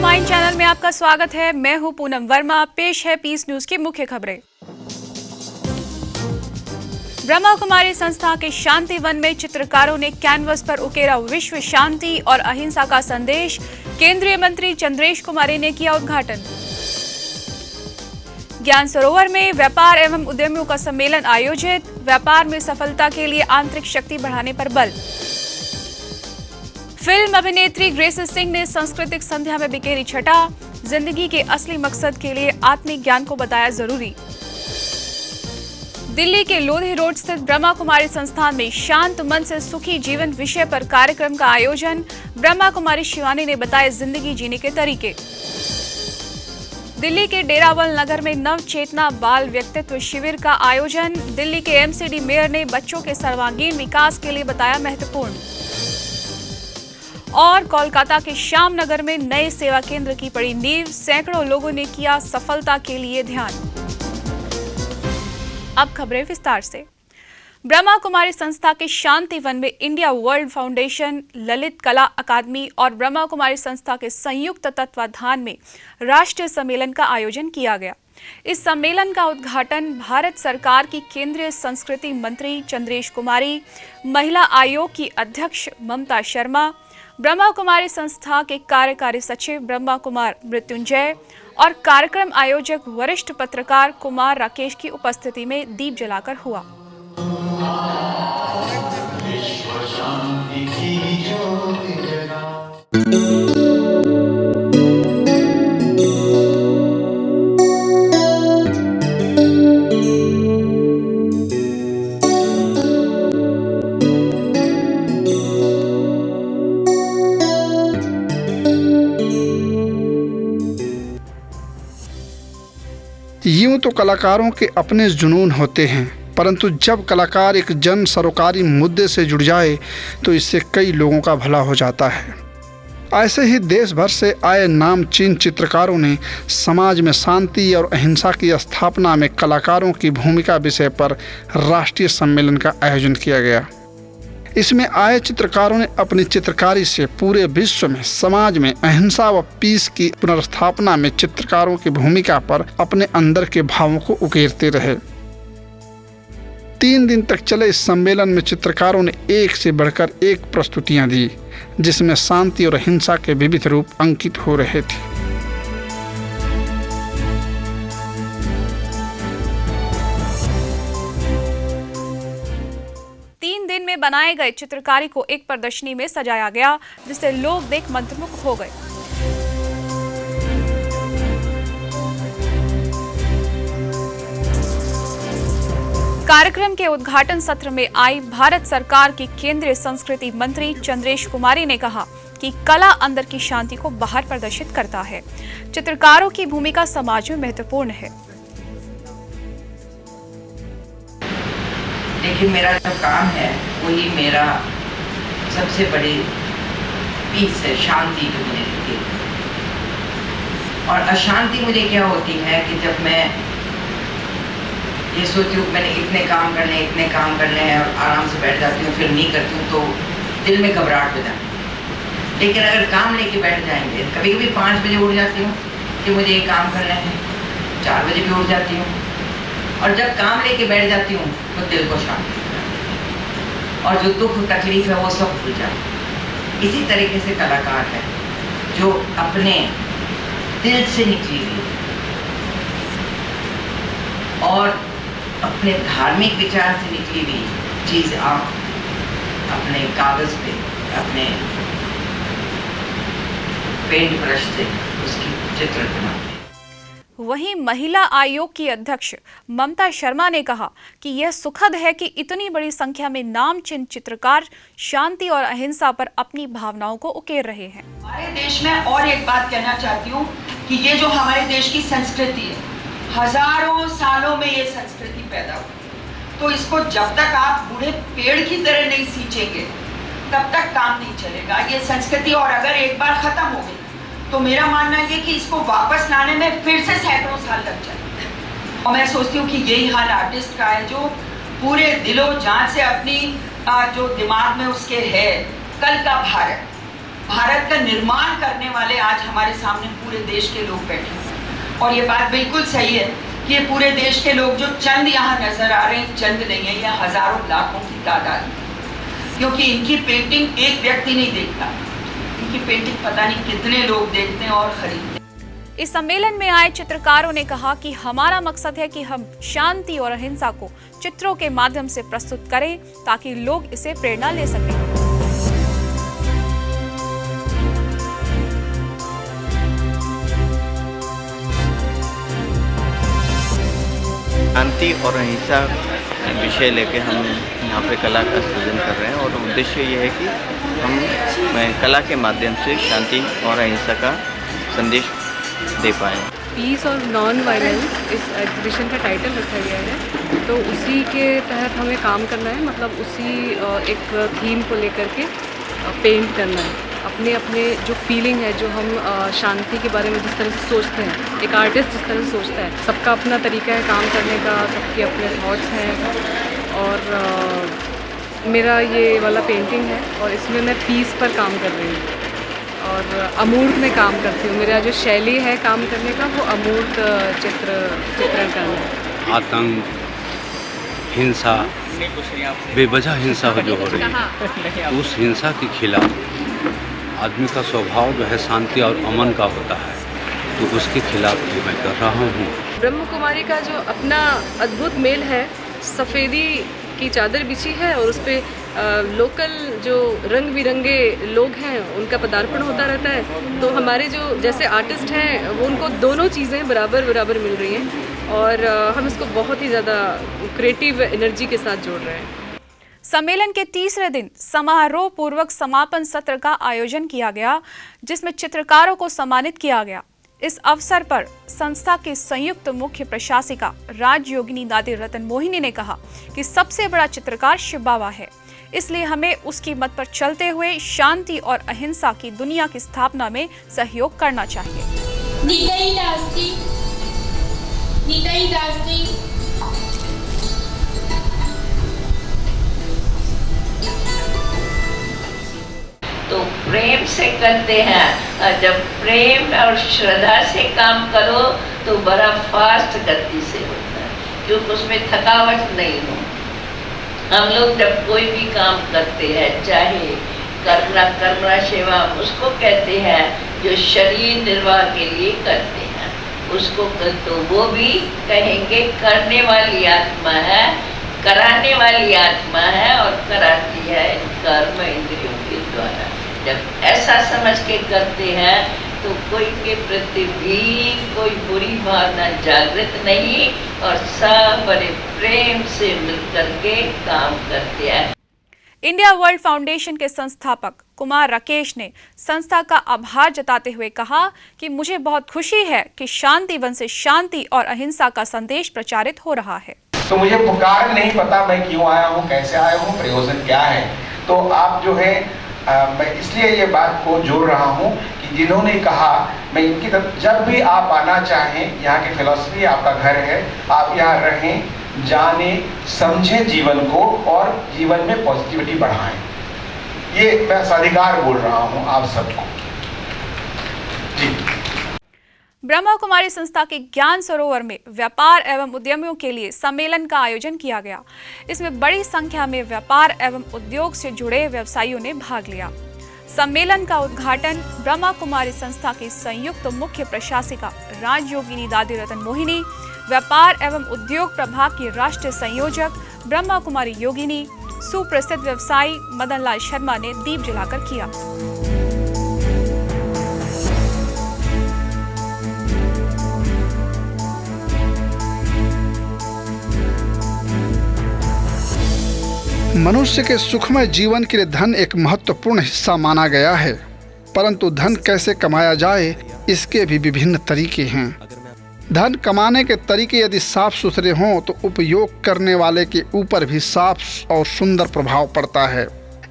Mind channel में आपका स्वागत है। मैं हूं पूनम वर्मा। पेश है पीस न्यूज की मुख्य खबरें। ब्रह्मा कुमारी संस्था के शांति वन में चित्रकारों ने कैनवस पर उकेरा विश्व शांति और अहिंसा का संदेश। केंद्रीय मंत्री चंद्रेश कुमारी ने किया उद्घाटन। ज्ञान सरोवर में व्यापार एवं उद्यमियों का सम्मेलन आयोजित। व्यापार में सफलता के लिए आंतरिक शक्ति बढ़ाने पर बल। फिल्म अभिनेत्री ग्रेस सिंह ने सांस्कृतिक संध्या में बिखेरी छटा। जिंदगी के असली मकसद के लिए आत्मिक ज्ञान को बताया जरूरी। दिल्ली के लोधी रोड स्थित ब्रह्मा कुमारी संस्थान में शांत मन से सुखी जीवन विषय पर कार्यक्रम का आयोजन। ब्रह्मा कुमारी शिवानी ने बताए जिंदगी जीने के तरीके। दिल्ली के डेरावल नगर में नव चेतना बाल व्यक्तित्व शिविर का आयोजन। दिल्ली के एमसीडी मेयर ने बच्चों के सर्वांगीण विकास के लिए बताया महत्वपूर्ण। और कोलकाता के श्याम नगर में नए सेवा केंद्र की पड़ी नींव। सैकड़ों लोगों ने किया सफलता के लिए ध्यान। अब खबरें विस्तार से। ब्रह्मा कुमारी संस्था के शांति वन में इंडिया वर्ल्ड फाउंडेशन, ललित कला अकादमी और ब्रह्मा कुमारी संस्था के संयुक्त तत्वाधान में राष्ट्रीय सम्मेलन का आयोजन किया गया। इस सम्मेलन का उद्घाटन भारत सरकार की केंद्रीय संस्कृति मंत्री चंद्रेश कुमारी, महिला आयोग की अध्यक्ष ममता शर्मा, ब्रह्मा कुमारी संस्था के कार्यकारी सचिव ब्रह्मा कुमार मृत्युंजय और कार्यक्रम आयोजक वरिष्ठ पत्रकार कुमार राकेश की उपस्थिति में दीप जलाकर हुआ। यूं तो कलाकारों के अपने जुनून होते हैं, परंतु जब कलाकार एक जन सरोकारी मुद्दे से जुड़ जाए तो इससे कई लोगों का भला हो जाता है। ऐसे ही देश भर से आए नामचीन चित्रकारों ने समाज में शांति और अहिंसा की स्थापना में कलाकारों की भूमिका विषय पर राष्ट्रीय सम्मेलन का आयोजन किया गया। इसमें आए चित्रकारों ने अपनी चित्रकारी से पूरे विश्व में समाज में अहिंसा व पीस की पुनर्स्थापना में चित्रकारों की भूमिका पर अपने अंदर के भावों को उकेरते रहे। 3 दिन तक चले इस सम्मेलन में चित्रकारों ने एक से बढ़कर एक प्रस्तुतियां दी, जिसमें शांति और अहिंसा के विविध रूप अंकित हो रहे थे। में बनाए गए चित्रकारी को एक प्रदर्शनी में सजाया गया, जिसे लोग देख मंत्रमुग्ध हो गए। कार्यक्रम के उद्घाटन सत्र में आई भारत सरकार की केंद्रीय संस्कृति मंत्री चंद्रेश कुमारी ने कहा कि कला अंदर की शांति को बाहर प्रदर्शित करता है। चित्रकारों की भूमिका समाज में महत्वपूर्ण है। लेकिन मेरा जो काम है वही मेरा सबसे बड़ी पीस है, शांति जो मुझे दिखती है। और अशांति मुझे क्या होती है कि जब मैं ये सोचती हूँ मैंने इतने काम करने हैं और आराम से बैठ जाती हूँ, फिर नहीं करती हूँ तो दिल में घबराहट हो जाती है। लेकिन अगर काम लेके बैठ जाएंगे, कभी कभी 5 बजे उठ जाती हूँ कि मुझे ये काम करना है, 4 बजे भी उठ जाती हूँ, और जब काम लेके बैठ जाती हूँ तो दिल को शांति और जो दुख तकलीफ है वो सब भूल जाती है। इसी तरीके से कलाकार है जो अपने दिल से निकली हुई और अपने धार्मिक विचार से निकली हुई चीज आप अपने कागज पे, अपने पेंट ब्रश से उसकी चित्र बनाते हैं। वहीं महिला आयोग की अध्यक्ष ममता शर्मा ने कहा कि यह सुखद है कि इतनी बड़ी संख्या में नामचीन चित्रकार शांति और अहिंसा पर अपनी भावनाओं को उकेर रहे हैं। हमारे देश में और एक बात कहना चाहती हूँ कि ये जो हमारे देश की संस्कृति है, हजारों सालों में ये संस्कृति पैदा हुई, तो इसको जब तक आप बूढ़े पेड़ की तरह नहीं सींचेंगे तब तक काम नहीं चलेगा ये संस्कृति। और अगर एक बार खत्म हो गई तो मेरा मानना है कि इसको वापस लाने में फिर से सैकड़ों साल लग जाए। और मैं सोचती हूँ कि यही हाल आर्टिस्ट का है, जो पूरे दिलो जान से अपनी जो दिमाग में उसके है कल का भारत, भारत का निर्माण करने वाले आज हमारे सामने पूरे देश के लोग बैठे हैं। और ये बात बिल्कुल सही है कि ये पूरे देश के लोग जो चंद यहाँ नजर आ रहे हैं, चंद नहीं है, ये हजारों लाखों की तादाद में, क्योंकि इनकी पेंटिंग एक व्यक्ति नहीं देखता, इनकी पेंटिंग पता नहीं कितने लोग देखते हैं और खरीदते हैं। इस सम्मेलन में आए चित्रकारों ने कहा कि हमारा मकसद है कि हम शांति और अहिंसा को चित्रों के माध्यम से प्रस्तुत करें ताकि लोग इसे प्रेरणा ले सकें। शांति और अहिंसा विषय लेके हम यहाँ पे कला का सृजन कर रहे हैं और उद्देश्य ये है कि हम कला के माध्यम से शांति और अहिंसा का संदेश दे पाएँ। पीस और नॉन वायलेंस इस एग्जीबिशन का टाइटल रखा गया है, तो उसी के तहत हमें काम करना है, मतलब उसी एक थीम को लेकर के पेंट करना है। अपने अपने जो फीलिंग है, जो हम शांति के बारे में जिस तरह से सोचते हैं, एक आर्टिस्ट जिस तरह से सोचता है, सबका अपना तरीका है काम करने का, सबके अपने थॉट्स हैं। और मेरा ये वाला पेंटिंग है और इसमें मैं पीस पर काम कर रही हूँ और अमूर्त में काम करती हूँ। मेरा जो शैली है काम करने का वो अमूर्त चित्रण करना है। आतंक, हिंसा, बेवजह हिंसा जो हो रही है, उस हिंसा के खिलाफ आदमी का स्वभाव जो है शांति और अमन का होता है, तो उसके खिलाफ ये मैं कर रहा हूँ। ब्रह्म कुमारी का जो अपना अद्भुत मेल है, सफ़ेदी की चादर बिछी है और उस पर लोकल जो रंग बिरंगे लोग हैं उनका पदार्पण होता रहता है। तो हमारे जो जैसे आर्टिस्ट हैं वो उनको दोनों चीज़ें बराबर बराबर मिल रही हैं और हम इसको बहुत ही ज़्यादा क्रिएटिव एनर्जी के साथ जोड़ रहे हैं। सम्मेलन के तीसरे दिन समारोह पूर्वक समापन सत्र का आयोजन किया गया, जिसमें चित्रकारों को सम्मानित किया गया। इस अवसर पर संस्था की संयुक्त मुख्य प्रशासिका राजयोगिनी दादी रतन मोहिनी ने कहा कि सबसे बड़ा चित्रकार शिव बाबा है, इसलिए हमें उसकी मत पर चलते हुए शांति और अहिंसा की दुनिया की स्थापना में सहयोग करना चाहिए। निताई दास जी तो प्रेम से करते हैं, और जब प्रेम और श्रद्धा से काम करो तो बड़ा फास्ट गति से होता है, क्योंकि उसमें थकावट नहीं हो। हम लोग जब कोई भी काम करते हैं, चाहे कर्मणा सेवा उसको कहते हैं जो शरीर निर्वाह के लिए करते हैं, उसको तो वो भी कहेंगे करने वाली आत्मा है, कराने वाली आत्मा है और कराती है कर्म इंद्रियों के द्वारा। जब ऐसा समझ के करते हैं तो कोई के प्रति भी कोई बुरी भावना जागृत नहीं और सब बड़े प्रेम से मिलकर के काम करते हैं। इंडिया वर्ल्ड फाउंडेशन के संस्थापक कुमार राकेश ने संस्था का आभार जताते हुए कहा कि मुझे बहुत खुशी है कि शांति वन से शांति और अहिंसा का संदेश प्रचारित हो रहा है। तो मुझे पुकार नहीं पता मैं क्यों आया हूँ, कैसे आया हूँ, प्रयोजन क्या है। तो आप जो है मैं इसलिए ये बात को जोड़ रहा हूँ कि जिन्होंने कहा मैं इनकी तरफ, जब भी आप आना चाहें, यहाँ की फिलॉसफी आपका घर है, आप यहाँ रहें, जाने समझें जीवन को और जीवन में पॉजिटिविटी बढ़ाएं। ये मैं साधिकार बोल रहा हूँ आप सबको जी। ब्रह्मा कुमारी संस्था के ज्ञान सरोवर में व्यापार एवं उद्यमियों के लिए सम्मेलन का आयोजन किया गया। इसमें बड़ी संख्या में व्यापार एवं उद्योग से जुड़े व्यवसायियों ने भाग लिया। सम्मेलन का उद्घाटन ब्रह्मा कुमारी संस्था की संयुक्त मुख्य प्रशासिका राजयोगिनी दादी रतन मोहिनी, व्यापार एवं उद्योग प्रभाग की राष्ट्रीय संयोजक ब्रह्मा कुमारी योगिनी, सुप्रसिद्ध व्यवसायी मदन लाल शर्मा ने दीप जलाकर किया। मनुष्य के सुखमय जीवन के लिए धन एक महत्वपूर्ण हिस्सा माना गया है, परंतु धन कैसे कमाया जाए इसके भी विभिन्न तरीके हैं। धन कमाने के तरीके यदि साफ सुथरे हों तो उपयोग करने वाले के ऊपर भी साफ और सुंदर प्रभाव पड़ता है।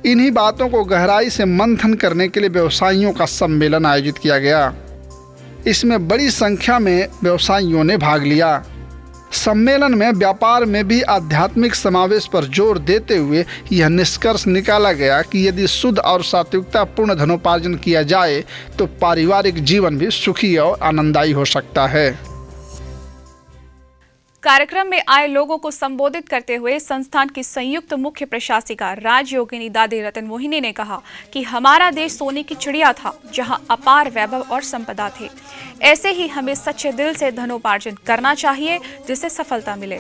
इन्हीं बातों को गहराई से मंथन करने के लिए व्यवसायियों का सम्मेलन आयोजित किया गया। इसमें बड़ी संख्या में व्यवसायियों ने भाग लिया। सम्मेलन में व्यापार में भी आध्यात्मिक समावेश पर जोर देते हुए यह निष्कर्ष निकाला गया कि यदि शुद्ध और सात्विकता पूर्ण धनोपार्जन किया जाए तो पारिवारिक जीवन भी सुखी और आनंददायी हो सकता है। कार्यक्रम में आए लोगों को संबोधित करते हुए संस्थान की संयुक्त मुख्य प्रशासिका राजयोगिनी दादी रतन मोहिनी ने कहा कि हमारा देश सोने की चिड़िया था जहां अपार वैभव और संपदा थे। ऐसे ही हमें सच्चे दिल से धनोपार्जन करना चाहिए जिससे सफलता मिले।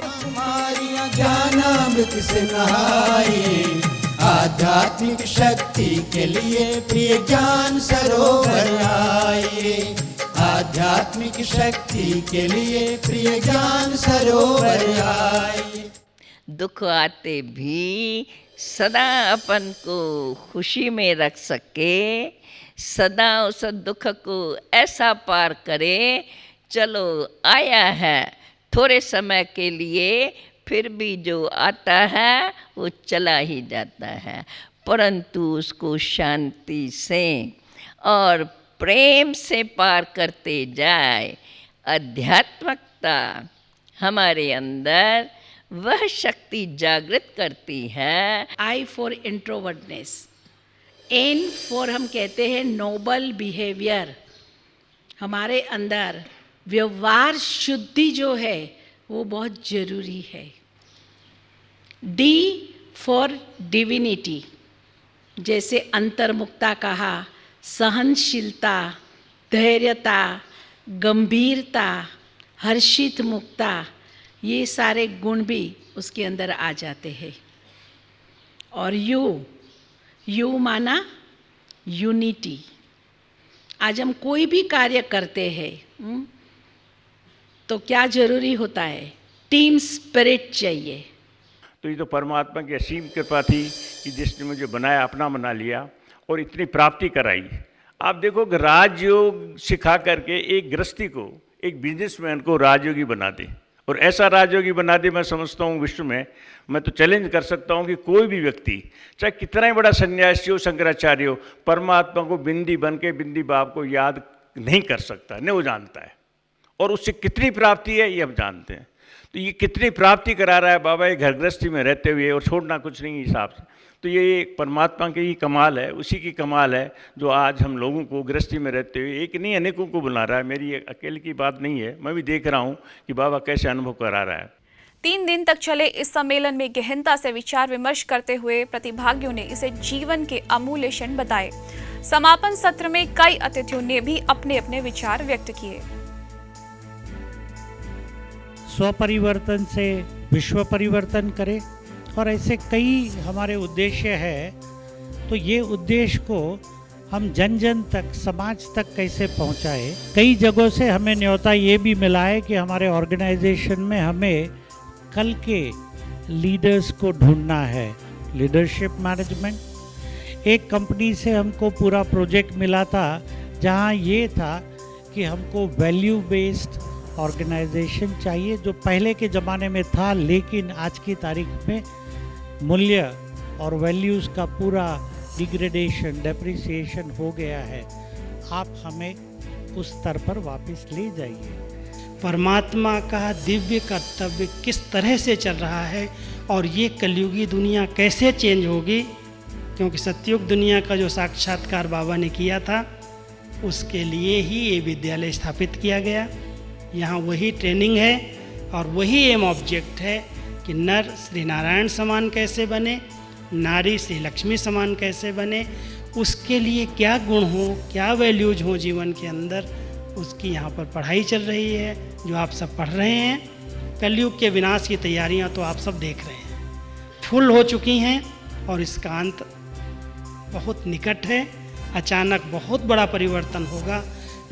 आध्यात्मिक शक्ति के लिए प्रिय ज्ञान सरोवर आए। आध्यात्मिक शक्ति के लिए प्रिय ज्ञान सरोवर आए। दुख आते भी सदा अपन को खुशी में रख सके, सदा उस दुख को ऐसा पार करे, चलो आया है थोड़े समय के लिए, फिर भी जो आता है वो चला ही जाता है, परंतु उसको शांति से और प्रेम से पार करते जाए। आध्यात्मिकता हमारे अंदर वह शक्ति जागृत करती है। I for introvertness, N for हम कहते हैं नोबल बिहेवियर। हमारे अंदर व्यवहार शुद्धि जो है वो बहुत ज़रूरी है। डी फॉर डिविनिटी, जैसे अंतर्मुखता कहा, सहनशीलता, धैर्यता, गंभीरता, हर्षित मुक्ता, ये सारे गुण भी उसके अंदर आ जाते हैं। और यू माना यूनिटी। आज हम कोई भी कार्य करते हैं तो क्या जरूरी होता है? टीम स्पिरिट चाहिए। तो ये तो परमात्मा की असीम कृपा थी कि जिसने मुझे बनाया, अपना बना लिया और इतनी प्राप्ति कराई। आप देखो कि राजयोग सिखा करके एक गृहस्थी को, एक बिजनेसमैन को राजयोगी बना दे, और ऐसा राजयोगी बना दे, मैं समझता हूँ विश्व में मैं तो चैलेंज कर सकता हूँ कि कोई भी व्यक्ति चाहे कितना ही बड़ा सन्यासी हो, शंकराचार्य हो, परमात्मा को बिंदी बन के बिंदी बाप को याद नहीं कर सकता, नहीं वो जानता है। और उससे कितनी प्राप्ति है ये हम जानते हैं। तो ये कितनी प्राप्ति करा रहा है बाबा ये घर गृहस्थी में रहते हुए, और छोड़ना कुछ नहीं हिसाब से। तो ये परमात्मा की ही कमाल है, उसी की कमाल है जो आज हम लोगों को गृहस्थी में रहते हुए एक नहीं अनेकों को बुला रहा है। मेरी अकेले की बात नहीं है, मैं भी देख रहा हूँ कि बाबा कैसे अनुभव करा रहा है। 3 दिन तक चले इस सम्मेलन में गहनता से विचार विमर्श करते हुए प्रतिभागियों ने इसे जीवन के अमूल्य क्षण बताए। समापन सत्र में कई अतिथियों ने भी अपने अपने विचार व्यक्त किए। स्वपरिवर्तन से विश्व परिवर्तन करें, और ऐसे कई हमारे उद्देश्य है। तो ये उद्देश्य को हम जन जन तक, समाज तक कैसे पहुंचाए। कई जगहों से हमें न्योता ये भी मिला है कि हमारे ऑर्गेनाइजेशन में हमें कल के लीडर्स को ढूंढना है, लीडरशिप मैनेजमेंट। एक कंपनी से हमको पूरा प्रोजेक्ट मिला था जहां ये था कि हमको वैल्यू बेस्ड ऑर्गेनाइजेशन चाहिए, जो पहले के ज़माने में था, लेकिन आज की तारीख में मूल्य और वैल्यूज़ का पूरा डिग्रेडेशन, डेप्रिसिएशन हो गया है। आप हमें उस स्तर पर वापस ले जाइए। परमात्मा का दिव्य कर्तव्य किस तरह से चल रहा है और ये कलयुगी दुनिया कैसे चेंज होगी, क्योंकि सतयुग दुनिया का जो साक्षात्कार बाबा ने किया था उसके लिए ही ये विद्यालय स्थापित किया गया। यहाँ वही ट्रेनिंग है और वही एम ऑब्जेक्ट है कि नर श्री नारायण समान कैसे बने, नारी श्री लक्ष्मी समान कैसे बने, उसके लिए क्या गुण हो, क्या वैल्यूज हो जीवन के अंदर, उसकी यहाँ पर पढ़ाई चल रही है जो आप सब पढ़ रहे हैं। कलयुग के विनाश की तैयारियाँ तो आप सब देख रहे हैं, फुल हो चुकी हैं और इसका अंत बहुत निकट है। अचानक बहुत बड़ा परिवर्तन होगा,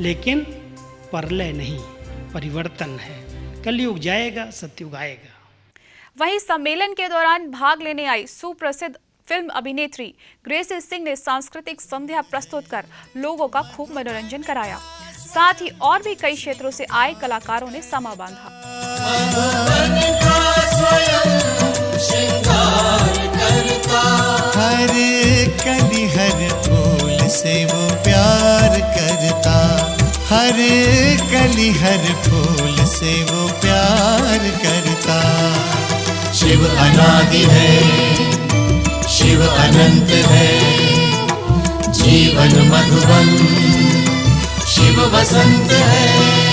लेकिन प्रलय नहीं, परिवर्तन है। कलयुग जाएगा, सतयुग आएगा। वहीं सम्मेलन के दौरान भाग लेने आई सुप्रसिद्ध फिल्म अभिनेत्री ग्रेसी सिंह ने सांस्कृतिक संध्या प्रस्तुत कर लोगों का खूब मनोरंजन कराया। साथ ही और भी कई क्षेत्रों से आए कलाकारों ने समा बांधा। हर कली हर फूल से वो प्यार करता, हर कली हर फूल से वो प्यार करता। शिव अनादि है, शिव अनंत है, जीवन मधुबन शिव बसंत है।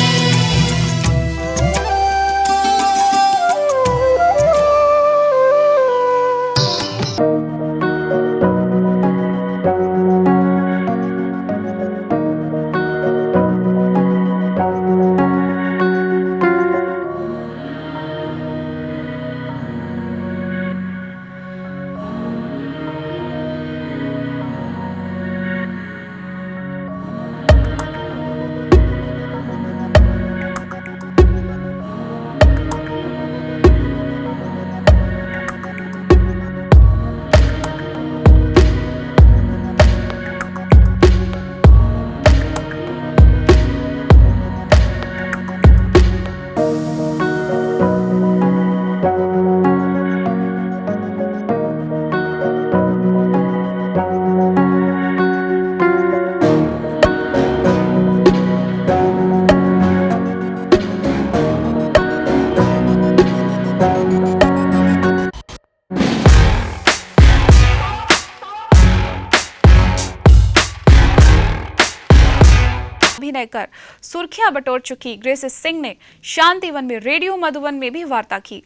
अभिनय कर सुर्खियां बटोर चुकी ग्रेस सिंह ने शांतिवन में रेडियो मधुबन में भी वार्ता की।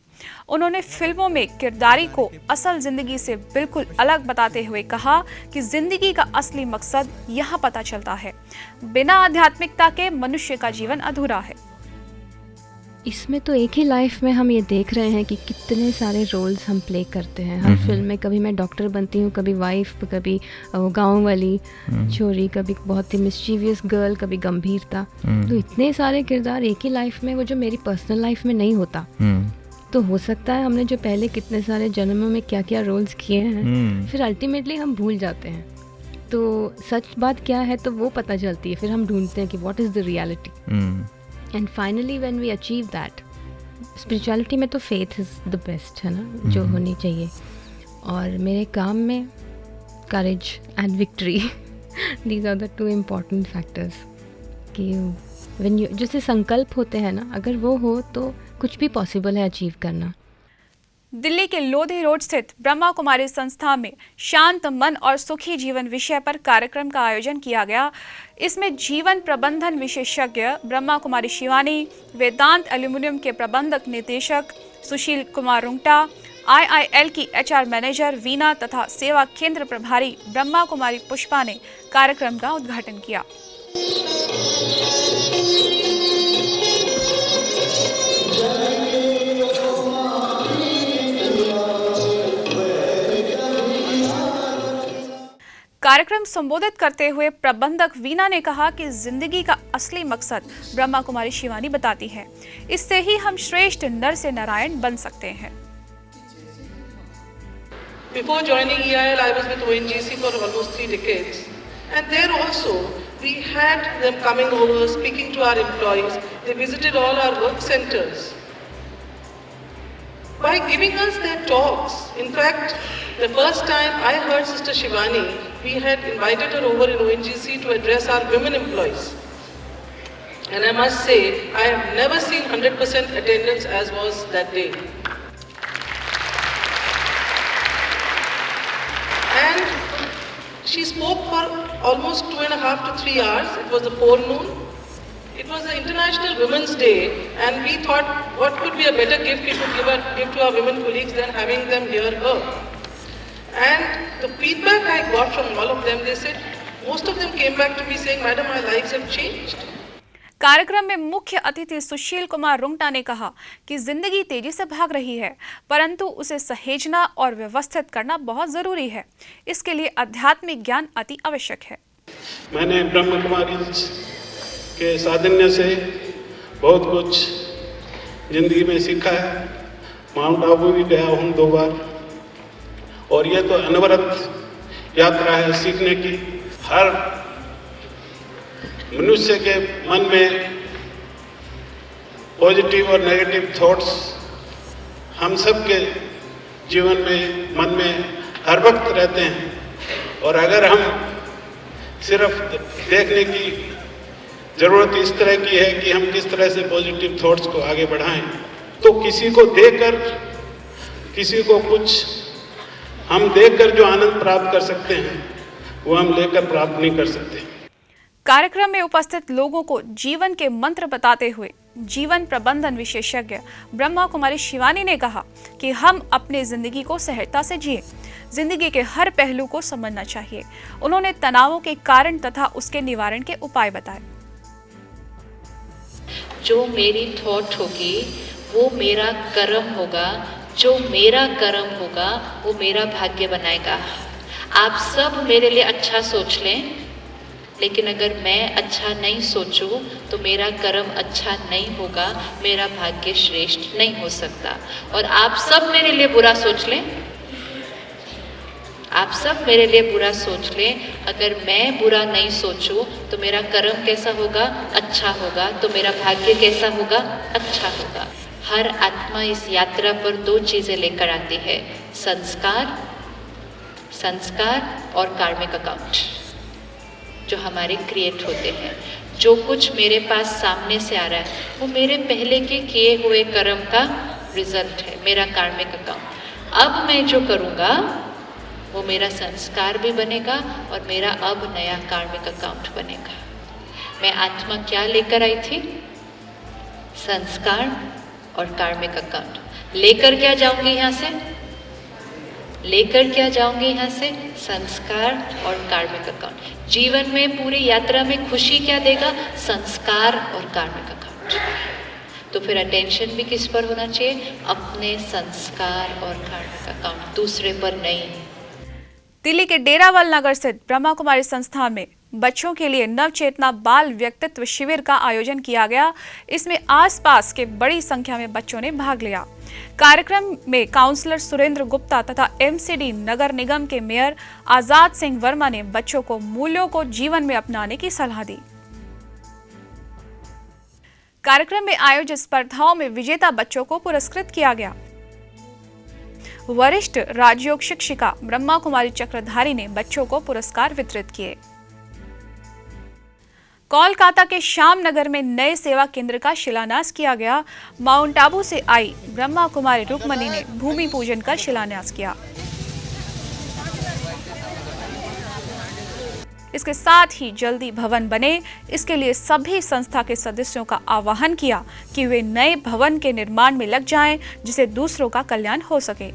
उन्होंने फिल्मों में किरदारी को असल जिंदगी से बिल्कुल अलग बताते हुए कहा कि जिंदगी का असली मकसद यहाँ पता चलता है, बिना आध्यात्मिकता के मनुष्य का जीवन अधूरा है। इसमें तो एक ही लाइफ में हम ये देख रहे हैं कि कितने सारे रोल्स हम प्ले करते हैं हर फिल्म में। कभी मैं डॉक्टर बनती हूँ, कभी वाइफ, कभी गांव वाली छोरी, कभी बहुत ही मिस्चीवियस गर्ल, कभी गंभीरता। तो इतने सारे किरदार एक ही लाइफ में, वो जो मेरी पर्सनल लाइफ में नहीं होता। तो हो सकता है हमने जो पहले कितने सारे जन्मों में क्या क्या रोल्स किए हैं, फिर अल्टीमेटली हम भूल जाते हैं। तो सच बात क्या है तो वो पता चलती है, फिर हम ढूंढते हैं कि what is the reality. And finally when we achieve that, spirituality में तो फेथ इज़ द बेस्ट, है ना, जो होनी चाहिए। और मेरे काम में courage and victory, these are the two important factors. कि व्हेन यू, जैसे संकल्प होते हैं ना, अगर वो हो तो कुछ भी पॉसिबल है अचीव करना। दिल्ली के लोधी रोड स्थित ब्रह्मा कुमारी संस्था में शांत मन और सुखी जीवन विषय पर कार्यक्रम का आयोजन किया गया। इसमें जीवन प्रबंधन विशेषज्ञ ब्रह्मा कुमारी शिवानी, वेदांत एल्यूमिनियम के प्रबंधक निदेशक सुशील कुमार रुंगटा, IIL की HR मैनेजर वीना तथा सेवा केंद्र प्रभारी ब्रह्मा कुमारी पुष्पा ने कार्यक्रम का उद्घाटन किया। कार्यक्रम संबोधित करते हुए प्रबंधक वीना ने कहा कि जिंदगी का असली मकसद ब्रह्मा कुमारी शिवानी बताती है, इससे ही हम श्रेष्ठ नर से नारायण बन सकते हैं। Before joining EIL, I was with ONGC for almost 3 decades, and there also we had them coming over, speaking to our employees. They visited all our work centers. By giving us their talks, in fact, the first time I heard Sister Shivani, we had invited her over in ONGC to address our women employees. And I must say, I have never seen 100% attendance as was that day. And she spoke for almost 2.5 to 3 hours. It was the forenoon. It was the International Women's Day, and we thought, what could be a better gift we could give to our women colleagues than having them hear her. And the feedback I got from all of them, they said, most of them came back to me saying, Madam, our lives have changed. कार्यक्रम में मुख्य अतिथि सुशील कुमार रुंगटा ने कहा कि जिंदगी तेजी से भाग रही है, परंतु उसे सहेजना और व्यवस्थित करना बहुत जरूरी है। इसके लिए आध्यात्मिक ज्ञान अति आवश्यक है। मैंने ब्रह्म कुमारी के साधन्य से बहुत कुछ जिंदगी में सीखा है। माउंट आबू भी गया हूँ 2 बार, और यह तो अनवरत यात्रा है सीखने की। हर मनुष्य के मन में पॉजिटिव और नेगेटिव थॉट्स हम सब के जीवन में, मन में हर वक्त रहते हैं, और अगर हम सिर्फ देखने की ज़रूरत इस तरह की है कि हम किस तरह से पॉजिटिव थॉट्स को आगे बढ़ाएं। तो किसी को देकर, किसी को कुछ हम देकर जो आनंद प्राप्त कर सकते हैं वो हम लेकर प्राप्त नहीं कर सकते। कार्यक्रम में उपस्थित लोगों को जीवन के मंत्र बताते हुए जीवन प्रबंधन विशेषज्ञ ब्रह्मा कुमारी शिवानी ने कहा कि हम अपने जिंदगी को सहजता से जिए, जिंदगी के हर पहलू को समझना चाहिए। उन्होंने तनावों के कारण तथा उसके निवारण के उपाय बताए। जो मेरी थॉट होगी वो मेरा कर्म होगा, जो मेरा कर्म होगा वो मेरा भाग्य बनाएगा। आप सब मेरे लिए अच्छा सोच लें, लेकिन अगर मैं अच्छा नहीं सोचूं तो मेरा कर्म अच्छा नहीं होगा, मेरा भाग्य श्रेष्ठ नहीं हो सकता। और आप सब मेरे लिए बुरा सोच लें, आप सब मेरे लिए बुरा सोच लें, अगर मैं बुरा नहीं सोचूं तो मेरा कर्म कैसा होगा? अच्छा होगा। तो मेरा भाग्य कैसा होगा? अच्छा होगा। हर आत्मा इस यात्रा पर दो चीज़ें लेकर आती है, संस्कार और कार्मिक अकाउंट, जो हमारे क्रिएट होते हैं। जो कुछ मेरे पास सामने से आ रहा है वो मेरे पहले के किए हुए कर्म का रिजल्ट है, मेरा कार्मिक अकाउंट। अब मैं जो करूँगा वो मेरा संस्कार भी बनेगा और मेरा अब नया कार्मिक अकाउंट बनेगा। मैं आत्मा क्या लेकर आई थी? संस्कार और कार्मिक अकाउंट। लेकर क्या जाऊंगी यहाँ से? लेकर क्या जाऊंगी यहाँ से? संस्कार और कार्मिक अकाउंट। जीवन में पूरी यात्रा में खुशी क्या देगा? संस्कार और कार्मिक अकाउंट। तो फिर अटेंशन भी किस पर होना चाहिए? अपने संस्कार और कार्मिक अकाउंट, दूसरे पर नहीं। दिल्ली के डेरावाल नगर स्थित ब्रह्मा कुमारी संस्थान में बच्चों के लिए नवचेतना बाल व्यक्तित्व शिविर का आयोजन किया गया। इसमें आसपास के बड़ी संख्या में बच्चों ने भाग लिया। कार्यक्रम में काउंसलर सुरेंद्र गुप्ता तथा एमसीडी नगर निगम के मेयर आजाद सिंह वर्मा ने बच्चों को मूल्यों को जीवन में अपनाने की सलाह दी। कार्यक्रम में आयोजित स्पर्धाओं में विजेता बच्चों को पुरस्कृत किया गया। वरिष्ठ राजयोग शिक्षिका ब्रह्मा कुमारी चक्रधारी ने बच्चों को पुरस्कार वितरित किए। कोलकाता के श्याम नगर में नए सेवा केंद्र का शिलान्यास किया गया। माउंट आबू से आई ब्रह्मा कुमारी रुक्मणी ने भूमि पूजन कर शिलान्यास किया। इसके साथ ही जल्दी भवन बने, इसके लिए सभी संस्था के सदस्यों का आह्वान किया कि वे नए भवन के निर्माण में लग जाएं, जिससे दूसरों का कल्याण हो सके।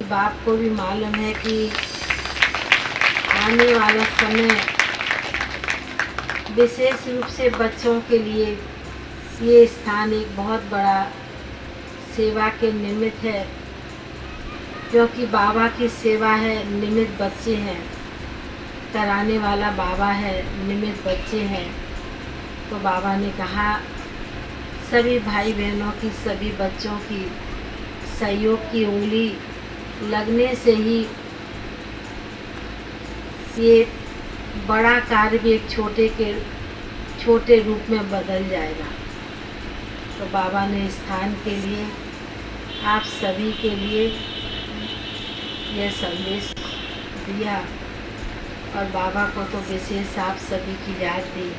बाप को भी मालूम है कि आने वाला समय विशेष रूप से बच्चों के लिए ये स्थान एक बहुत बड़ा सेवा के निमित्त है, क्योंकि बाबा की सेवा है, निमित्त बच्चे हैं, कराने वाला बाबा है, निमित्त बच्चे हैं। तो बाबा ने कहा सभी भाई बहनों की, सभी बच्चों की सहयोग की उंगली लगने से ही ये बड़ा कार्य भी एक छोटे रूप में बदल जाएगा। तो बाबा ने स्थान के लिए, आप सभी के लिए यह संदेश दिया और बाबा को तो विशेष आप सभी की याद दी।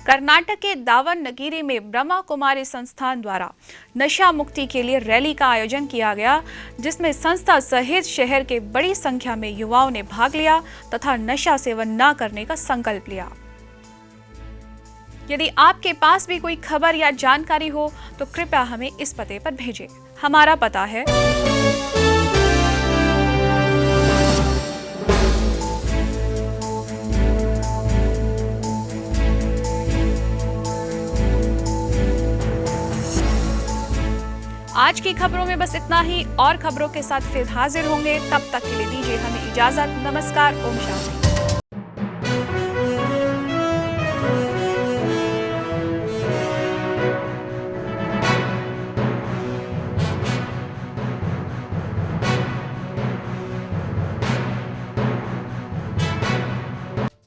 कर्नाटक के दावणगिरी में ब्रह्मा कुमारी संस्थान द्वारा नशा मुक्ति के लिए रैली का आयोजन किया गया, जिसमें संस्था सहित शहर के बड़ी संख्या में युवाओं ने भाग लिया तथा नशा सेवन न करने का संकल्प लिया। यदि आपके पास भी कोई खबर या जानकारी हो तो कृपया हमें इस पते पर भेजें। हमारा पता है आज की खबरों में बस इतना ही। और खबरों के साथ फिर हाजिर होंगे, तब तक के लिए दीजिए हमें इजाजत। नमस्कार, ओम शांति।